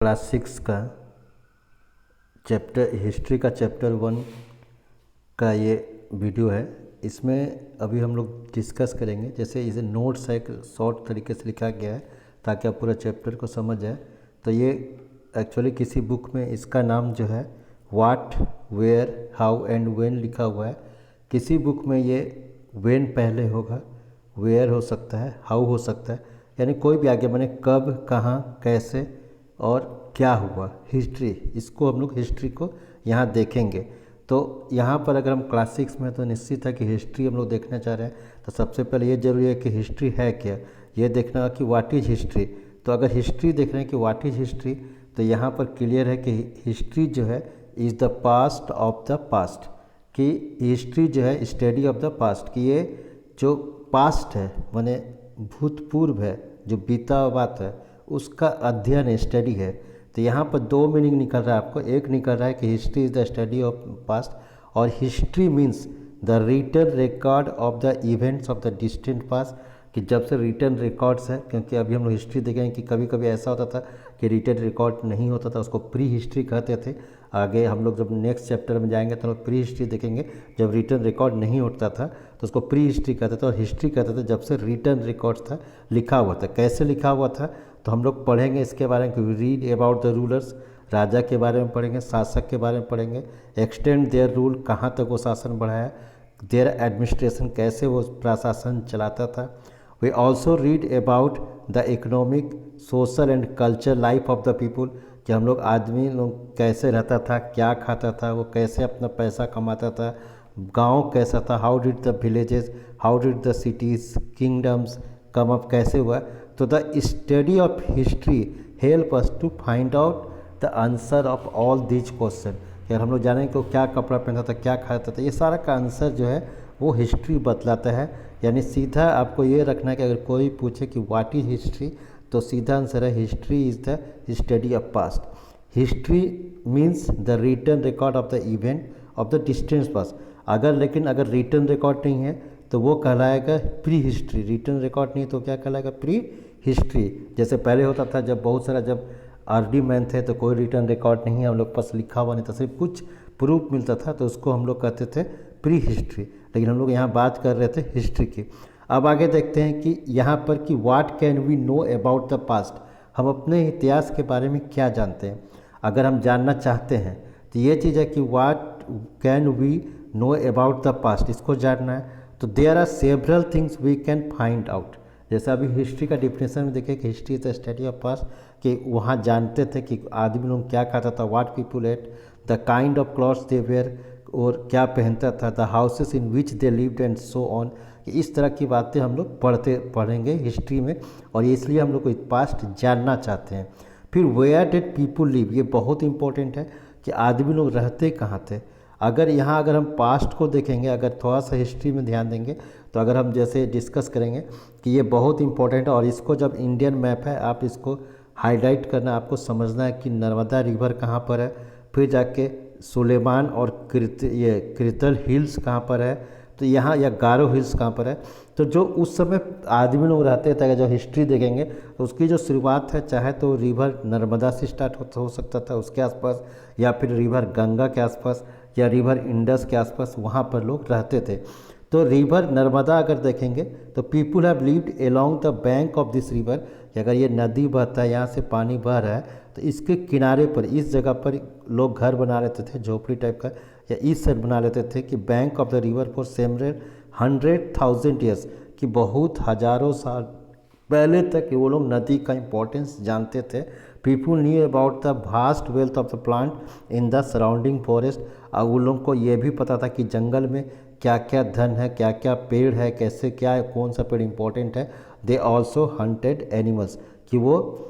Class 6 का chapter history का chapter 1 का ये वीडियो है। इसमें अभी हम लोग डिस्कस करेंगे। जैसे इसे नोट्स है, एक शॉर्ट तरीके से लिखा गया है ताकि आप पूरा चैप्टर को समझ जाए। तो ये एक्चुअली किसी बुक में इसका नाम जो है what, where, how and when लिखा हुआ है। किसी बुक में ये व्हेन पहले होगा, वेयर हो सकता है, हाउ हो सकता है, यानी कोई भी आगे मैंने कब, कहाँ, कैसे और क्या हुआ, हिस्ट्री। इसको हम लोग हिस्ट्री को यहाँ देखेंगे। तो यहाँ पर अगर हम क्लास 6 में तो निश्चित है कि हिस्ट्री हम लोग देखना चाह रहे हैं। तो सबसे पहले ये जरूरी है कि हिस्ट्री है क्या, ये देखना कि व्हाट इज़ हिस्ट्री। तो अगर हिस्ट्री देख रहे हैं कि व्हाट इज़ हिस्ट्री, तो यहाँ पर क्लियर है कि हिस्ट्री जो है is the past of the past, कि हिस्ट्री जो है स्टडी ऑफ द पास्ट, कि ये जो पास्ट है माने भूतपूर्व है, जो बीता हुआ बात है उसका अध्ययन है, स्टडी है। तो यहाँ पर दो मीनिंग निकल रहा है आपको। एक निकल रहा है कि history is the study of past, और history means the written record of the events of the distant past, कि जब से रिटन रिकॉर्ड्स है। क्योंकि अभी हम लोग हिस्ट्री देखेंगे कि कभी कभी ऐसा होता था कि रिटन रिकॉर्ड नहीं होता था, उसको प्री हिस्ट्री कहते थे। आगे हम लोग जब नेक्स्ट चैप्टर में जाएंगे तो हम लोग प्री हिस्ट्री देखेंगे। जब रिटन रिकॉर्ड नहीं होता था तो उसको प्री हिस्ट्री कहते थे, और हिस्ट्री कहते थे जब से रिटन रिकॉर्ड्स था, लिखा हुआ था। कैसे लिखा हुआ था तो हम लोग पढ़ेंगे इसके बारे में। रीड अबाउट द रूलर्स, राजा के बारे में पढ़ेंगे, शासक के बारे में पढ़ेंगे। एक्सटेंड देयर रूल, कहाँ तक वो शासन बढ़ाया। देयर एडमिनिस्ट्रेशन, कैसे वो प्रशासन चलाता था। We also read about the economic, social and culture life of the people, कि हम लोग आदमी लोग कैसे रहता था, क्या खाता था, वो कैसे अपना पैसा कमाता था, गांव कैसा था, how did the villages, how did the cities, kingdoms come up, कैसे हुआ। तो the study of history help us to find out the answer of all these question. यार हम लोग जानें कि वो क्या कपड़ा पहनता था, क्या खाता था, ये सारा का आंसर जो है वो हिस्ट्री बतलाता है। यानी सीधा आपको ये रखना है कि अगर कोई पूछे कि व्हाट इज हिस्ट्री, तो सीधा आंसर है history is the study of past. History means the written record of the event of the distance past. अगर रिटन रिकॉर्ड नहीं है तो वो कहलाएगा प्री हिस्ट्री। रिटन रिकॉर्ड नहीं तो क्या कहलाएगा, प्री हिस्ट्री। जैसे पहले होता था, जब बहुत सारा जब आरडी मैन थे तो कोई रिटन रिकॉर्ड नहीं है, हम लोग पास लिखा हुआ नहीं था, सिर्फ कुछ प्रूफ मिलता था, तो उसको हम लोग कहते थे प्री हिस्ट्री। लेकिन हम लोग यहाँ बात कर रहे थे हिस्ट्री की। अब आगे देखते हैं कि यहाँ पर कि what can we know about the past, हम अपने इतिहास के बारे में क्या जानते हैं। अगर हम जानना चाहते हैं तो ये चीज़ है कि what can we know about the past, इसको जानना है। तो there are several things we can find out. जैसे अभी हिस्ट्री का डिफिनेशन में देखिए कि history is the study of past, कि वहाँ जानते थे कि आदमी लोग क्या खाता था, what people ate, the kind of clothes they wear, और क्या पहनता था, the houses in which they lived and so on. इस तरह की बातें हम लोग पढ़ेंगे हिस्ट्री में, और इसलिए हम लोग को पास्ट जानना चाहते हैं। फिर वेयर डिड पीपुल लिव, ये बहुत इंपॉर्टेंट है कि आदमी लोग रहते कहाँ थे। अगर हम पास्ट को देखेंगे, अगर थोड़ा सा हिस्ट्री में ध्यान देंगे, तो अगर हम जैसे डिस्कस करेंगे कि ये बहुत इंपॉर्टेंट है। और इसको जब इंडियन मैप है आप इसको हाईलाइट करना, आपको समझना है कि नर्मदा रिवर कहाँ पर है, फिर जाके सुलेमान और कृतल हिल्स कहाँ पर है, तो यहाँ या गारो हिल्स कहाँ पर है। तो जो उस समय आदमी लोग रहते थे, अगर जो हिस्ट्री देखेंगे तो उसकी जो शुरुआत है, चाहे तो रिवर नर्मदा से स्टार्ट हो सकता था उसके आसपास, या फिर रिवर गंगा के आसपास, या रिवर इंडस के आसपास, वहाँ पर लोग रहते थे। तो रिवर नर्मदा अगर देखेंगे तो people have lived along the bank of this river, कि अगर ये नदी बहता है, यहाँ से पानी बह रहा है, तो इसके किनारे पर, इस जगह पर लोग घर बना लेते थे, झोपड़ी टाइप का, या इस साइड बना लेते थे कि bank of the river for several 100,000 years, कि बहुत हज़ारों साल पहले तक वो लोग नदी का इम्पोर्टेंस जानते थे। People knew about the vast wealth of the plant in the surrounding forest, और उन लोगों को ये भी पता था कि जंगल में क्या क्या धन है, क्या क्या पेड़ है, कैसे क्या कौन सा पेड़ इंपॉर्टेंट है। दे ऑल्सो हंटेड एनिमल्स, कि वो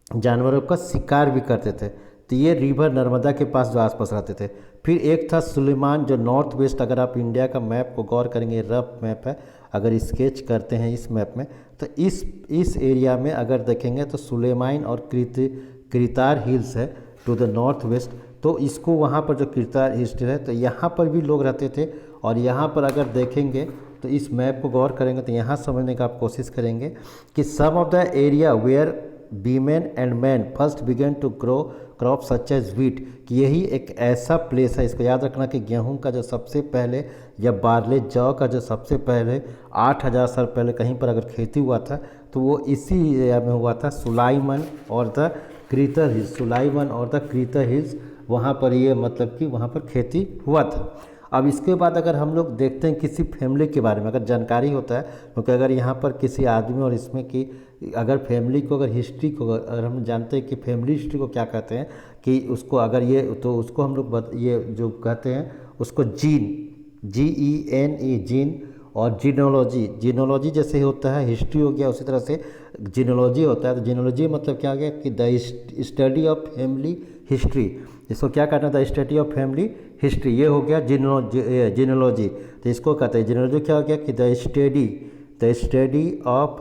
जानवरों का शिकार भी करते थे। तो ये रिवर नर्मदा के पास जो आसपास रहते थे। फिर एक था सुलेमान, जो नॉर्थ वेस्ट, अगर आप इंडिया का मैप को गौर करेंगे, रफ मैप है, अगर स्केच करते हैं इस मैप में, तो इस एरिया में अगर देखेंगे तो सुलेमान और कृतार हिल्स है टू द नॉर्थ वेस्ट। तो इसको वहाँ पर जो कृतार हिल्स है, तो यहाँ पर भी लोग रहते थे। और यहाँ पर अगर देखेंगे तो इस मैप को गौर करेंगे तो यहाँ समझने का आप कोशिश करेंगे कि some of the area where women and man first begin to grow crop such as wheat, कि यही एक ऐसा प्लेस है, इसको याद रखना कि गेहूं का जो सबसे पहले या बार्ले जौ का जो सबसे पहले 8,000 साल पहले कहीं पर अगर खेती हुआ था तो वो इसी एरिया में हुआ था, सुलाइमान और द क्रीतर हिल्स, सुलाइमान और द क्रीतर हिल्स, वहाँ पर ये मतलब कि वहाँ पर खेती हुआ था। अब इसके बाद अगर हम लोग देखते हैं किसी फैमिली के बारे में अगर जानकारी होता है, क्योंकि अगर यहाँ पर किसी आदमी और इसमें कि अगर फैमिली को अगर हिस्ट्री को अगर हम जानते हैं कि फैमिली हिस्ट्री को क्या कहते हैं, कि उसको अगर ये तो उसको हम लोग ये जो कहते हैं उसको जीन, GENE जीन, और जीनोलॉजी, जीनोलॉजी जैसे होता है हिस्ट्री हो गया, उसी तरह से जीनोलॉजी होता है। तो जीनोलॉजी मतलब क्या हो गया कि the study of family history, इसको क्या कहना था, स्टडी ऑफ फैमिली हिस्ट्री, ये हो गया जीनोलॉजी। तो इसको कहते हैं जीनोलॉजी क्या हो गया कि the study of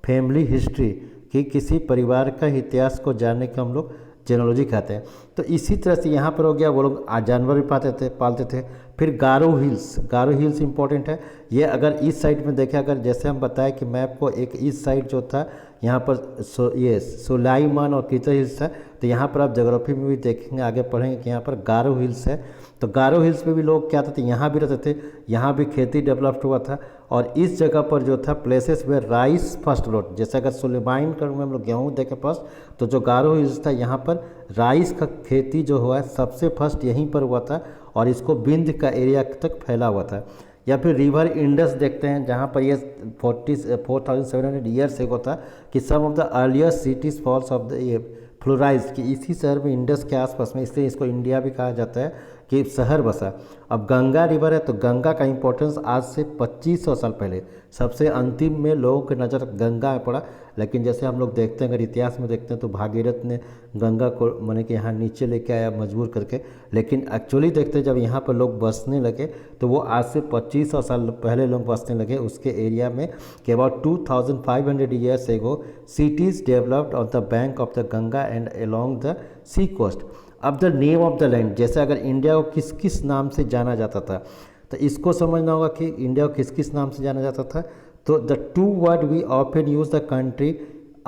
family history, कि किसी परिवार का इतिहास को जानने का हम लोग जीनोलॉजी कहते हैं। तो इसी तरह से यहाँ पर हो गया वो लोग जानवर भी पालते थे। फिर गारो हिल्स इंपॉर्टेंट है, ये अगर इस साइड में देखें, अगर जैसे हम बताएं कि मैप को एक इस साइड जो था यहाँ पर ये सुलाइमान और क्रीतर हिल्स है, तो यहाँ पर आप ज्योग्राफी में भी देखेंगे आगे पढ़ेंगे कि यहाँ पर गारो हिल्स है। तो गारो हिल्स पे भी लोग क्या थे, यहाँ भी रहते थे, यहाँ भी खेती डेवलप्ड हुआ था। और इस जगह पर जो था प्लेसेस में राइस फर्स्ट ग्रोथ, जैसे अगर सुलेमाइन कर में हम लोग गेहूँ देखें फर्स्ट, तो जो गारो हिल्स था यहाँ पर राइस का खेती जो हुआ है सबसे फर्स्ट यहीं पर हुआ था, और इसको बिंद का एरिया तक फैला हुआ था। या फिर रिवर इंडस देखते हैं जहाँ पर ये 4700 ईयर्स एगो था कि some of the earlier cities falls of the ये फ्लोराइज, कि इसी शहर में इंडस के आसपास में, इसलिए इसको इंडिया भी कहा जाता है कि शहर बसा। अब गंगा रिवर है, तो गंगा का इंपॉर्टेंस आज से 2500 साल पहले सबसे अंतिम में लोगों की नज़र गंगा में पड़ा। लेकिन जैसे हम लोग देखते हैं अगर इतिहास में देखते हैं तो भागीरथ ने गंगा को माने कि यहाँ नीचे लेके आया मजबूर करके, लेकिन एक्चुअली देखते हैं जब यहाँ पर लोग बसने लगे तो वो आज से 2500 साल पहले लोग बसने लगे उसके एरिया में, कि about 2500 years ago cities developed on the bank of the Ganga and along the sea coast. अब the name of the land, जैसे अगर इंडिया को किस किस नाम से जाना जाता था, तो इसको समझना होगा कि इंडिया को किस किस नाम से जाना जाता था। तो the two word we often use the country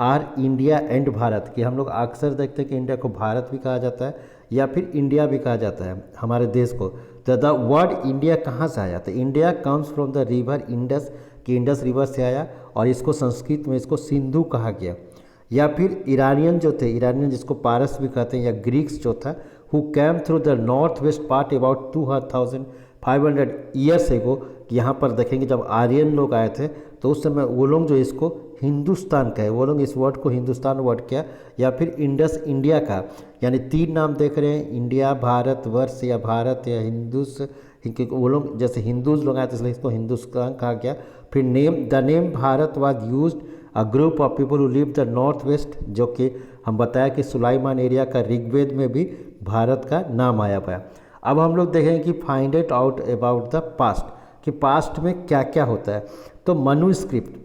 are India and Bharat, कि हम लोग अक्सर देखते हैं कि इंडिया को भारत भी कहा जाता है या फिर इंडिया भी कहा जाता है हमारे देश को। तो द वर्ड इंडिया कहाँ से आया, तो India comes from the river Indus, कि इंडस रिवर से आया, और इसको संस्कृत में इसको सिंधु कहा गया। या फिर ईरानियन जो थे, ईरानियन जिसको पारस भी कहते हैं, या ग्रीक्स जो था, who came through the north west part about 2500 years ago, यहाँ पर देखेंगे जब आर्यन लोग आए थे तो उस समय वो लोग जो इसको हिंदुस्तान कहे, वो लोग इस वर्ड को हिंदुस्तान वर्ड किया, या फिर इंडस इंडिया का, यानी 3 नाम देख रहे हैं, इंडिया, भारत वर्ष या भारत या हिंदूस, वो लोग जैसे हिंदूज लोग आए थे इसलिए इसको हिंदुस्तान कहा गया। फिर the name Bharat was used a group of people who live the north waste, जो कि हम बताया कि सुलाइमान एरिया का ऋग्वेद में भी भारत का नाम आया हुआ है। अब हम लोग देखेंगे कि find it out about the past, कि पास्ट में क्या क्या होता है। तो मनुस्क्रिप्ट,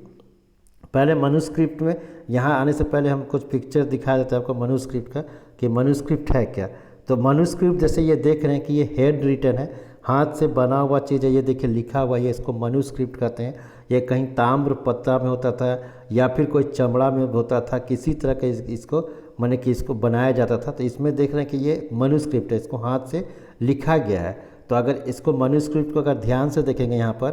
पहले मनुस्क्रिप्ट में यहाँ आने से पहले हम कुछ पिक्चर दिखा देते हैं आपको मनुस्क्रिप्ट का, कि मनुस्क्रिप्ट है क्या। तो मनुस्क्रिप्ट जैसे ये देख रहे हैं कि ये हैंड रिटन है, हाथ से बना हुआ चीज़ है, ये देखिए लिखा हुआ है, इसको मनुस्क्रिप्ट कहते हैं। ये कहीं ताम्र पत्ता में होता था या फिर कोई चमड़ा में होता था, किसी तरह का इसको माने कि इसको बनाया जाता था। तो इसमें देख रहे हैं कि ये मनुस्क्रिप्ट है, इसको हाथ से लिखा गया है। तो अगर इसको मनुस्क्रिप्ट को अगर ध्यान से देखेंगे यहाँ पर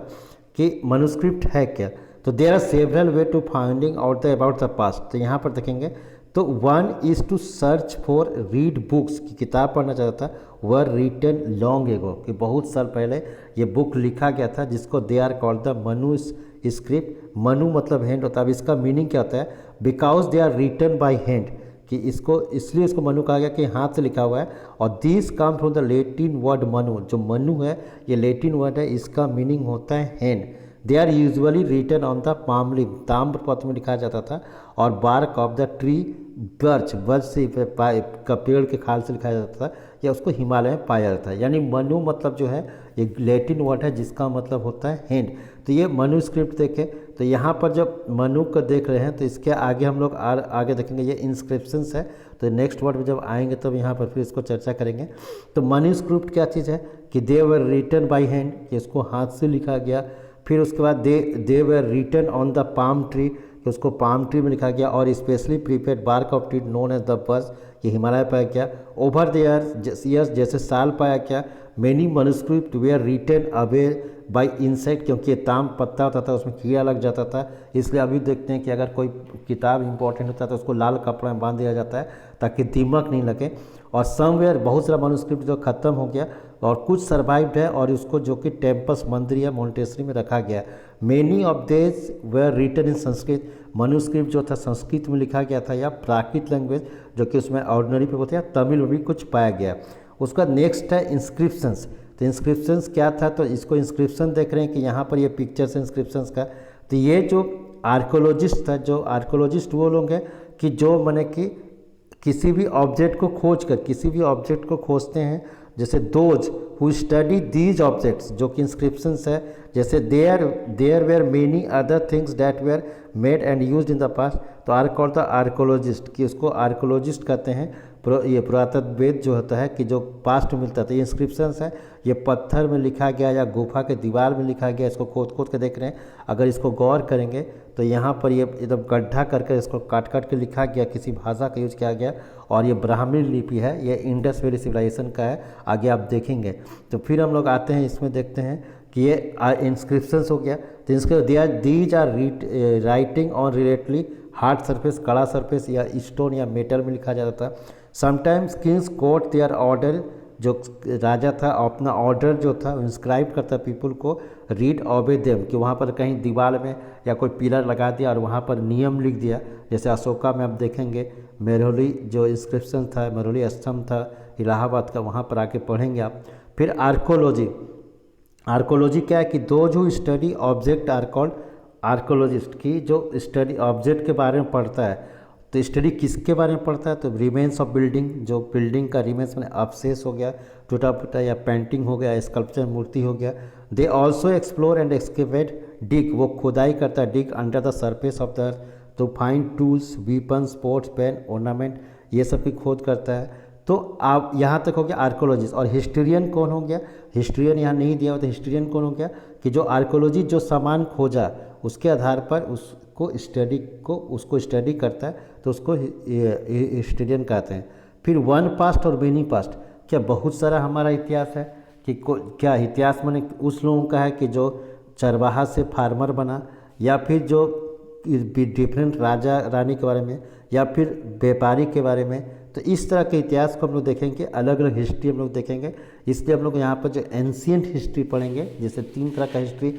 कि मनुस्क्रिप्ट है क्या, तो there are several way to finding out the about the past. तो यहाँ पर देखेंगे तो 1 is to search for read books, की किताब पढ़ना चाहता था, वर रिटन लॉन्ग एगो, कि बहुत साल पहले ये बुक लिखा गया था, जिसको they are called the manuscript. मनु मतलब हैंड होता है। अब इसका मीनिंग क्या होता है, because they are written by hand, कि इसको इसलिए इसको मनु कहा गया कि हाथ से लिखा हुआ है। और this come from the Latin word Manu, जो मनु है ये लेटिन वर्ड है, इसका मीनिंग होता है hand. They are usually written on the palm leaf, ताम्र पत्र में लिखा जाता था, और bark of the tree, birch से का पेड़ के खाल से लिखा जाता था, या उसको हिमालय में पाया जाता है। यानी मनु मतलब जो है ये लैटिन वर्ड है जिसका मतलब होता है हैंड। तो ये मनुस्क्रिप्ट देखें, तो यहाँ पर जब मनु को देख रहे हैं तो इसके आगे हम लोग आगे देखेंगे ये इंस्क्रिप्शंस है। तो नेक्स्ट वर्ड में जब आएंगे तब यहाँ पर फिर इसको चर्चा करेंगे। तो मनुस्क्रिप्ट क्या चीज़ है कि they were written by hand, इसको हाथ से लिखा गया। फिर उसके बाद they were written on the palm tree, कि उसको पाम ट्री में लिखा गया और specially prepared bark of tree known as the birch, ये हिमालय पाया गया। ओवर द ईयर्स जैसे साल पाया गया, many manuscript were eaten away by insect, क्योंकि ये ताम पत्ता होता था उसमें कीड़ा लग जाता था, इसलिए अभी देखते हैं कि अगर कोई किताब इंपॉर्टेंट होता है तो उसको लाल कपड़ा में बांध दिया जाता है ताकि दीमक नहीं लगे। और समवेयर बहुत सारा मनुस्क्रिप्ट जो ख़त्म हो गया और कुछ सर्वाइव्ड है और उसको जो कि टेम्पस मंदिर या मोन्टेसरी में रखा गया। Many of these were written in Sanskrit, manuscript जो था संस्कृत में लिखा गया था या प्राकृत लैंग्वेज जो कि उसमें ऑर्डिनरी पेपर था, या तमिल में भी कुछ पाया गया। उसका नेक्स्ट है इंस्क्रिप्शंस। तो इंस्क्रिप्शंस क्या था, तो इसको इंस्क्रिप्शन देख रहे हैं कि यहाँ पर ये पिक्चर्स इंस्क्रिप्शंस का। तो ये जो आर्कोलॉजिस्ट था, जो आर्कोलॉजिस्ट वो लोग हैं कि जो माने कि किसी भी ऑब्जेक्ट को खोज कर किसी भी ऑब्जेक्ट को खोजते हैं, जैसे those who study these objects जो कि इंस्क्रिप्शंस है, जैसे there were many other things that were made and used in the past, तो आर कॉल्ड द आर्कोलॉजिस्ट, कि उसको आर्कोलॉजिस्ट कहते हैं। ये पुरातत्ववेद जो होता है कि जो पास्ट में मिलता था, ये इंस्क्रिप्शंस है, ये पत्थर में लिखा गया या गुफा के दीवार में लिखा गया, इसको खोद खोद के देख रहे हैं। अगर इसको गौर करेंगे तो यहाँ पर ये एकदम गड्ढा करके इसको काट काट के लिखा गया, किसी भाषा का यूज किया गया, और ये ब्राह्मणी लिपि है, ये इंडस वैली सिविलाइजेशन का है, आगे आप देखेंगे। तो फिर हम लोग आते हैं इसमें देखते हैं कि ये इंस्क्रिप्शंस हो गया। तो इसके these are writing on relatively hard surface, कड़ा सरफेस या स्टोन या मेटल में लिखा जाता था। Sometimes kings got their order, जो राजा था अपना ऑर्डर जो था इंस्क्राइब करता पीपल को, रीड ऑबे देम, कि वहाँ पर कहीं दीवार में या कोई पिलर लगा दिया और वहाँ पर नियम लिख दिया। जैसे अशोका में आप देखेंगे मेहरौली जो इंस्क्रिप्शन था, मेहरौली स्तंभ था इलाहाबाद का, वहाँ पर आके पढ़ेंगे आप। फिर आर्कोलॉजी, आर्कोलॉजी क्या है कि दो जो study object are called archaeologist, की जो स्टडी ऑब्जेक्ट के बारे में पढ़ता है। तो स्टडी किसके बारे में पढ़ता है, तो रिमेन्स ऑफ बिल्डिंग, जो बिल्डिंग का रिमेन्स में अवशेष हो गया, टूटा फूटा, या पेंटिंग हो गया, स्कल्पचर मूर्ति हो गया। They also explore and excavate, dig, वो खुदाई करता है, dig under the surface of the earth, to find tools, weapons, pots, pans, ornament, ये सब की खोज करता है। तो आप यहाँ तक हो गया आर्कोलॉजिस्ट। और हिस्ट्रियन कौन हो गया, हिस्ट्रियन यहाँ नहीं दिया हुआ, तो हिस्ट्रियन कौन हो गया कि जो आर्कोलॉजी जो सामान खोजा उसके आधार पर उसको स्टडी करता है, तो उसको हिस्ट्रियन कहते हैं। फिर वन पास्ट और मेनी पास्ट, क्या बहुत सारा हमारा इतिहास है कि क्या इतिहास माने उस लोगों का है कि जो चरवाहा से फार्मर बना, या फिर जो डिफरेंट राजा रानी के बारे में, या फिर व्यापारी के बारे में। तो इस तरह के इतिहास को हम लोग देखेंगे, अलग अलग हिस्ट्री हम लोग देखेंगे। इसलिए हम लोग यहाँ पर जो एंशियंट हिस्ट्री पढ़ेंगे, जैसे 3 तरह का हिस्ट्री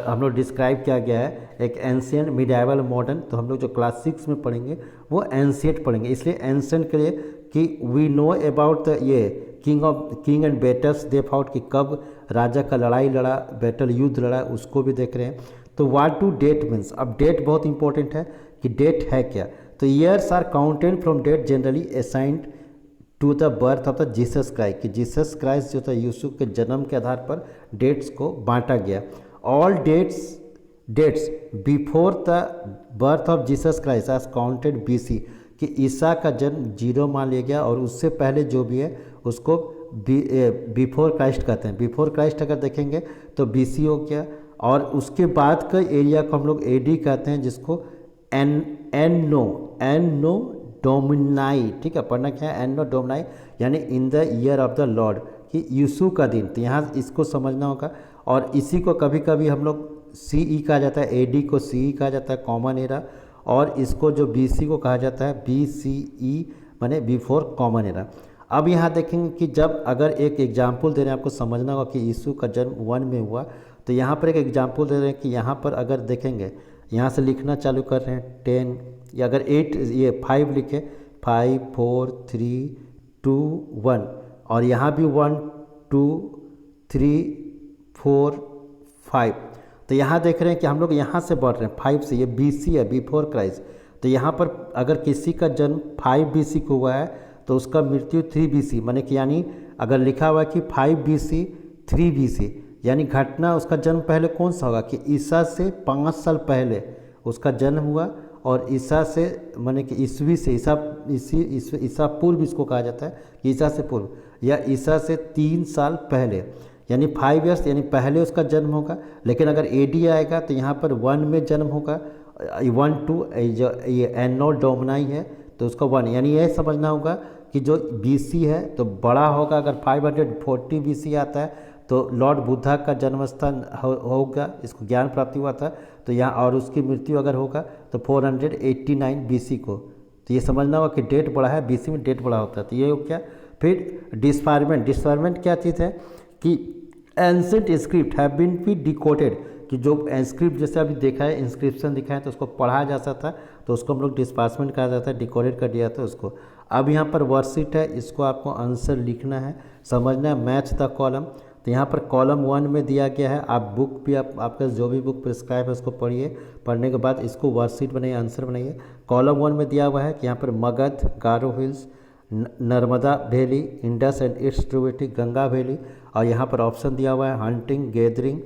हम लोग डिस्क्राइब किया गया है, एक एंशियंट, मिडाइवल, मॉडर्न। तो हम लोग जो क्लास 6 में पढ़ेंगे वो एंशियंट पढ़ेंगे। इसलिए एंशियंट के लिए कि वी नो अबाउट द ये king and battles they fought, कि कब राजा का लड़ाई लड़ा, बैटल युद्ध लड़ा, उसको भी देख रहे हैं। तो व्हाट टू डेट मीन्स, अब डेट बहुत इंपॉर्टेंट है कि डेट है क्या। तो years are counted from date generally assigned to the birth of the Jesus Christ, कि जीसस क्राइस्ट जो था यीशु के जन्म के आधार पर डेट्स को बांटा गया। All dates before the birth of Jesus Christ are counted BC, कि ईसा का जन्म 0 मान लिया गया, और उससे पहले जो भी है उसको बिफोर क्राइस्ट कहते हैं। बिफोर क्राइस्ट अगर देखेंगे तो BC हो गया, और उसके बाद का एरिया को हम लोग AD कहते हैं, जिसको एनो डोमिनाई, ठीक है, पढ़ना क्या है, एनो डोमिनाई, यानी in the year of the Lord, कि यीशु का दिन। तो यहाँ इसको समझना होगा। और इसी को कभी कभी हम लोग CE कहा जाता है, AD को CE कहा जाता है, कॉमन एरा, और इसको जो BC को कहा जाता है BCE, माने बिफोर कॉमन एरा। अब यहाँ देखेंगे कि जब अगर एक एग्जाम्पल दे रहे हैं, आपको समझना होगा कि यीशु का जन्म 1 में हुआ, तो यहाँ पर एक एग्जाम्पल दे रहे हैं कि यहाँ पर अगर देखेंगे, यहाँ से लिखना चालू कर रहे हैं 10, या अगर 8 ये 5 लिखे, 5 4 3 2 1, और यहाँ भी 1 2 3 4 5। तो यहाँ देख रहे हैं कि हम लोग यहाँ से बढ़ रहे हैं 5 से, ये BC है, बिफोर क्राइस्ट। तो यहाँ पर अगर किसी का जन्म 5 BC को हुआ है तो उसका मृत्यु 3 BC, माने कि यानी अगर लिखा हुआ है कि 5 BC 3 BC, यानी घटना उसका जन्म पहले कौन सा होगा कि ईसा से 5 साल पहले उसका जन्म हुआ, और ईसा से माने कि ईस्वी से ईसा पूर्व इसको कहा जाता है, ईसा से पूर्व, या ईसा से 3 साल पहले, यानी 5 ईयर्स, यानी पहले उसका जन्म होगा। लेकिन अगर AD आएगा तो यहाँ पर 1 में जन्म होगा, 1 2 जो ये एनो डोमनाई है तो उसका 1, यानी यह समझना होगा कि जो BC है तो बड़ा होगा। अगर 540 BC आता है तो लॉर्ड बुद्धा का जन्म स्थान होगा, इसको ज्ञान प्राप्ति हुआ था तो यहाँ, और उसकी मृत्यु अगर होगा तो 489 BC को। तो ये समझना होगा कि डेट बड़ा है, BC में डेट बड़ा होता है। तो ये हो गया। फिर डिस्फायरमेंट क्या चीज़ है कि ancient script have been be decoded, कि जो स्क्रिप्ट जैसे अभी देखा है, इंस्क्रिप्शन दिखा है तो उसको पढ़ा जा सकता था, तो उसको हम लोग डिस्पार्समेंट कहा जाता है, डिकोडेड कर दिया था उसको। अब यहाँ पर वर्कशीट है, इसको आपको आंसर लिखना है, समझना है, मैच द कॉलम। तो यहाँ पर कॉलम 1 में दिया गया है, आप बुक भी आपका जो भी बुक प्रिस्क्राइब है उसको पढ़िए, पढ़ने के बाद इसको वर्कशीट बनाइए, आंसर बनाइए। कॉलम 1 में दिया हुआ है कि यहाँ पर Magadh, Garo hills, Narmada valley, Indus and its tributary, Ganga valley, और यहाँ पर ऑप्शन दिया हुआ है hunting, gathering,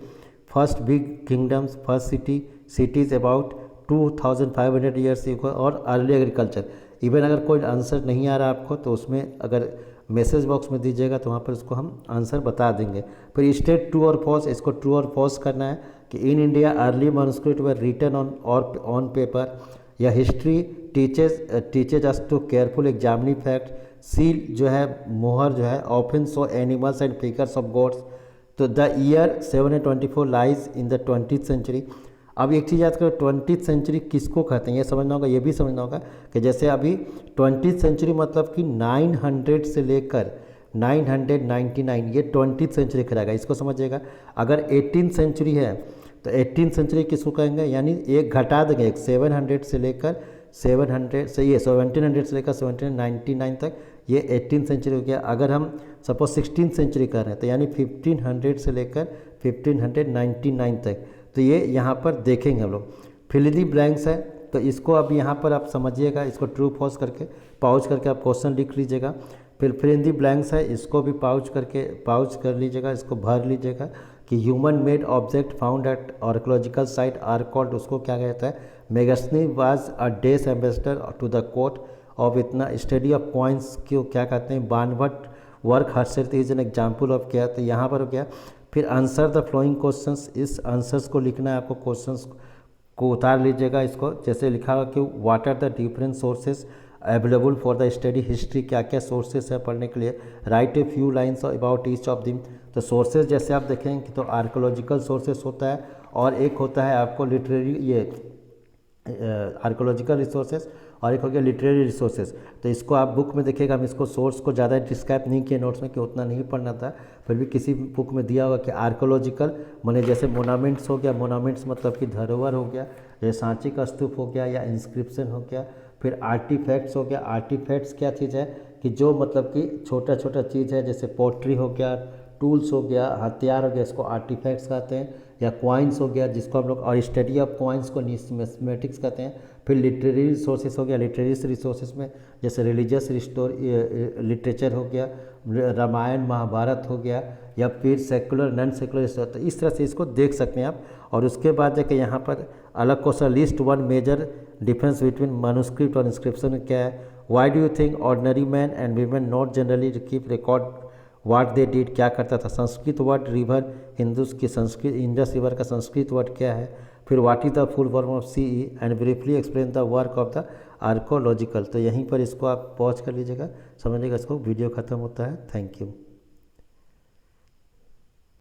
first big kingdoms, first cities about 2500 years और अर्ली एग्रीकल्चर। इवन अगर कोई आंसर नहीं आ रहा आपको तो उसमें अगर मैसेज बॉक्स में दीजिएगा तो वहाँ पर उसको हम आंसर बता देंगे। फिर स्टेट ट्रू और फॉल्स, इसको ट्रू और फॉल्स करना है कि in India early manuscript were written on paper, या history teaches us to careful examining fact, seal जो है मोहर जो है often show animals and figures of gods. तो the year 724 lies in the 20th century. अब एक चीज़ याद करो, 20th सेंचुरी किसको कहते हैं ये समझना होगा, ये भी समझना होगा कि जैसे अभी 20th सेंचुरी मतलब कि 900 से लेकर 999 ये 20th सेंचुरी कहलाएगा, इसको समझिएगा। अगर 18th सेंचुरी है तो 18th सेंचुरी किसको कहेंगे, यानी एक घटा देंगे, एक 700 से लेकर 700 से ये 1700 से लेकर 1799 तक ये 18th सेंचुरी हो गया। अगर हम सपोज 16th सेंचुरी कर रहे हैं तो यानी 1500 से लेकर 1599 तक, तो ये यहाँ पर देखेंगे हम लोग। फिल इन द ब्लैंक्स है तो इसको अब यहाँ पर आप समझिएगा, इसको ट्रू फॉल्स करके पाउच करके आप क्वेश्चन लिख लीजिएगा। फिर फिल इन द ब्लैंक्स है, इसको भी पाउच कर लीजिएगा, इसको भर लीजिएगा कि human made object found at archaeological site are called, उसको क्या कहता है, मेगास्नी वाज अ डेस ambassador to the court of इतना स्टडी ऑफ कॉइन्स को क्या कहते हैं, बानभट्ट वर्क हर्षित इज एन एग्जाम्पल ऑफ क्या, तो यहाँ पर हो गया। फिर आंसर द फ्लोइंग क्वेश्चंस, इस आंसर्स को लिखना है आपको, क्वेश्चंस को उतार लीजिएगा। इसको जैसे लिखा हुआ कि what are the different sources available for the study history, क्या क्या सोर्सेस है पढ़ने के लिए, write a few lines about each of them. तो सोर्सेज जैसे आप देखेंगे कि तो आर्कोलॉजिकल सोर्सेस होता है और एक होता है आपको लिटरेरी, ये आर्कोलॉजिकल रिसोर्सेज, और एक हो गया लिटरेरी रिसोर्सेज। तो इसको आप बुक में देखिएगा, हम इसको सोर्स को ज़्यादा डिस्क्राइब नहीं किए नोट्स में कि उतना नहीं पढ़ना था, फिर भी किसी बुक में दिया हुआ कि आर्कोलॉजिकल माने जैसे मोनामेंट्स हो गया, मोनामेंट्स मतलब कि धरोहर हो गया, जैसे सांची का स्तूप हो गया या इंस्क्रिप्शन हो गया। फिर आर्टिफैक्ट्स हो गया, आर्टिफैक्ट्स क्या चीज़ है कि जो मतलब कि छोटा छोटा चीज़ है, जैसे पोट्री हो गया, टूल्स हो गया, हथियार हो गया, इसको आर्टिफैक्ट्स कहते हैं, या क्वाइंस हो गया जिसको हम लोग, और स्टडी ऑफ क्वाइंस को न्यूमिस्मेटिक्स कहते हैं। फिर लिटरेरी रिसोर्सेज हो गया, लिटरेरी रिसोर्सेज में जैसे रिलीजियस लिटरेचर हो गया, रामायण महाभारत हो गया, या फिर सेकुलर नॉन सेकुलर रिसोर्स। तो इस तरह से इसको देख सकते हैं आप। और उसके बाद जाके यहाँ पर अलग question, list 1 major difference between manuscript और इंस्क्रिप्शन क्या है, why do you think ordinary man and women not generally keep record what they did, क्या करता था। संस्कृत वर्ड रिवर, हिंदूज की संस्कृत, इंडस रिवर का संस्कृत वर्ड क्या है। फिर what is the full form of CE and briefly explain the work of the archaeological. तो यहीं पर इसको आप पॉज कर लीजिएगा, समझिएगा, इसको वीडियो खत्म होता है। Thank you.